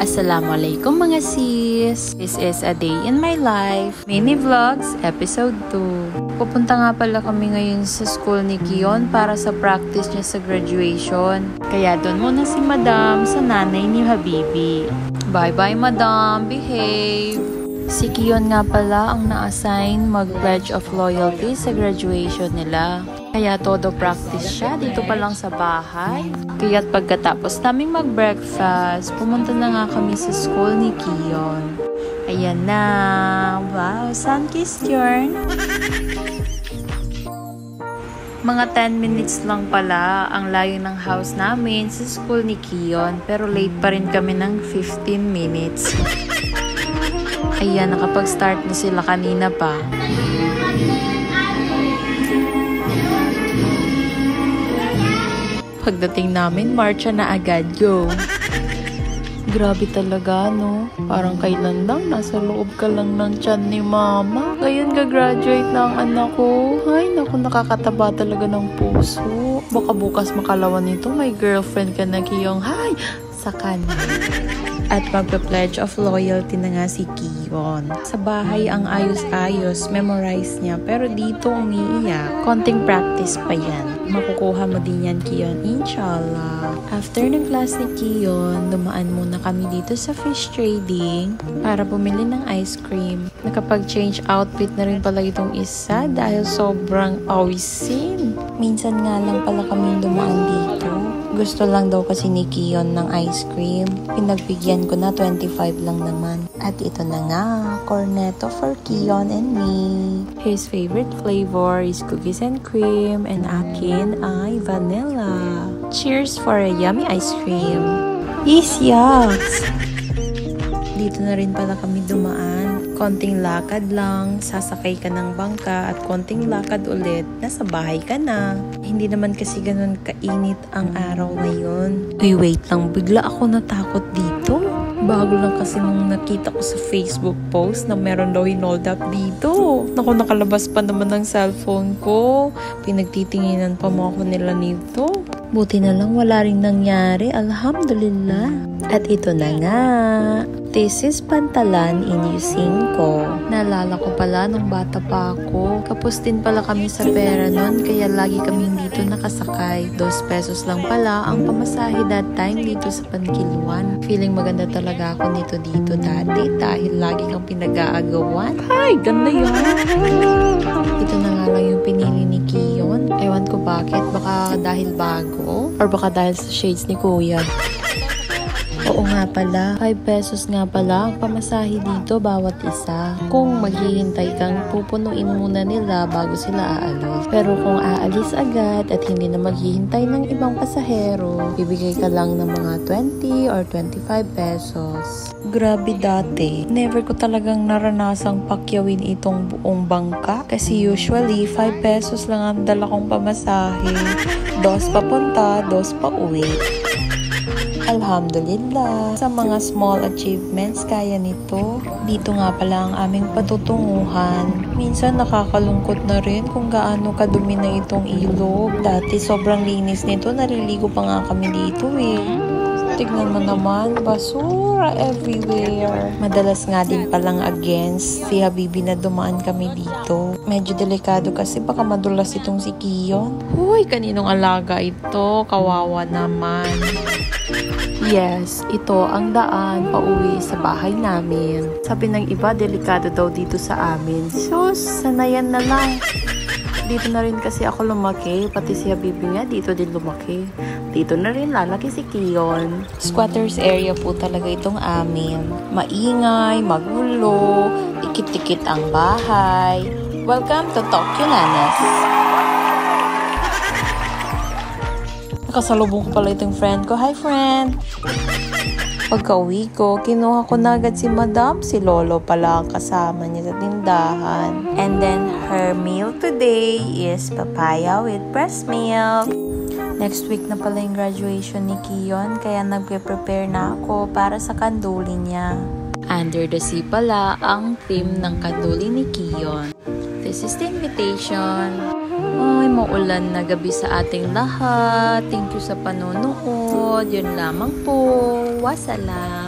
Assalamualaikum mga sis! This is a day in my life. Mini Vlogs, Episode 2. Pupunta nga pala kami ngayon sa school ni Kion para sa practice niya sa graduation. Kaya doon muna si Madam sa nanay ni Habibi. Bye-bye Madam! Behave! Si Kion nga pala ang na-assign mag-pledge of loyalty sa graduation nila. Kaya todo practice siya dito pa lang sa bahay. Kaya't pagkatapos naming mag-breakfast, pumunta na nga kami sa school ni Kion. Ayan na! Wow! Sun-kissed yarn! Mga 10 minutes lang pala ang layo ng house namin sa school ni Kion. Pero late pa rin kami ng 15 minutes. Ayan, nakapag-start na sila kanina pa. Pagdating namin, marcha na agad, yo. Grabe talaga, no? Parang kailan lang, nasa loob ka lang ng tiyan ni mama. Ngayon, gagraduate na ang anak ko. Ay, naku, nakakataba talaga ng puso. Baka bukas makalawan nito, may girlfriend ka na, Kiyong. Hay! Saka na. At magpa-pledge of loyalty na nga si Kion. Sa bahay ang ayos-ayos, memorize niya. Pero dito umiiyak. Konting practice pa yan. Makukuha mo din yan, Kion, inshallah. After ng class ni Kion, dumaan muna kami dito sa fish trading para bumili ng ice cream. Nakapag-change outfit na rin pala itong isa dahil sobrang awisin. Minsan nga lang pala kami dumaan dito. Gusto lang daw kasi ni Kion ng ice cream. Pinagbigyan ko na 25 lang naman. At ito na nga, cornetto for Kion and me. His favorite flavor is cookies and cream and akin ay vanilla. Cheers for a yummy ice cream. Yucks! Dito na rin pala kami dumaan. Konting lakad lang, sasakay ka ng bangka at konting lakad ulit, nasa bahay ka na. Hindi naman kasi ganun kainit ang araw ngayon. Uy, wait lang, bigla ako natakot dito. Bago lang kasi nung nakita ko sa Facebook post na meron daw hinold up dito. Naku, nakalabas pa naman ng cellphone ko. Pinagtitinginan pa mo ako nila nito. Buti na lang wala ring nangyari, alhamdulillah. At ito na nga. This is Pantalan in Yusinko. Naalala ko pala nung bata pa ako. Kapos din pala kami sa pera nun, kaya lagi kaming dito nakasakay. 2 pesos lang pala ang pamasahe that time dito sa Pankiluan. Feeling maganda talaga ako dito dati dahil lagi kang pinag-aagawan. Ay, ganda yun! Ito na nga lang yung pinili ni Kion. Ewan ko bakit, baka dahil bago or baka dahil sa shades ni Kuya. Oo nga pala, 5 pesos nga pala ang pamasahe dito bawat isa. Kung maghihintay kang, pupunuin muna nila bago sila aalis. Pero kung aalis agad at hindi na maghihintay ng ibang pasahero, bibigay ka lang ng mga 20 or 25 pesos. Grabe dati, never ko talagang naranasang pakyawin itong buong bangka. Kasi usually, 5 pesos lang ang dala kong pamasahe. 2 papunta, 2 pa uwi. Alhamdulillah, sa mga small achievements kaya nito. Dito nga pala ang aming patutunguhan. Minsan nakakalungkot na rin kung gaano kadumi na itong ilog. Dati sobrang linis nito, naliligo pa nga kami dito eh. Tignan mo naman, basura everywhere. Madalas nga din palang against si Habibi na dumaan kami dito. Medyo delikado kasi baka madulas itong si Kion. Huy, kaninong alaga ito? Kawawa naman. Yes, ito ang daan pauwi sa bahay namin. Sabi ng iba, delikado daw dito sa amin. Sus, sanayan na lang. Dito na rin kasi ako lumaki, pati si Habibi nga dito din lumaki. Dito na rin lalaki si Kion. Squatters area po talaga itong amin. Maingay, magulo, ikit-ikit ang bahay. Welcome to Tokyo Nanes. Nakasalubong ko pala itong friend ko. Hi, friend! Pagka-uwi ko, kinuha ko na agad si Madam. Si Lolo pala ang kasama niya sa tindahan. And then, her meal today is papaya with breast milk. Next week na pala yung graduation ni Kion, kaya nagpe-prepare na ako para sa kanduli niya. Under the Sea pala ang theme ng kanduli ni Kion. This is the invitation. Ay, maulan na gabi sa ating lahat. Thank you sa panonood. Yun lamang po. Wassalam.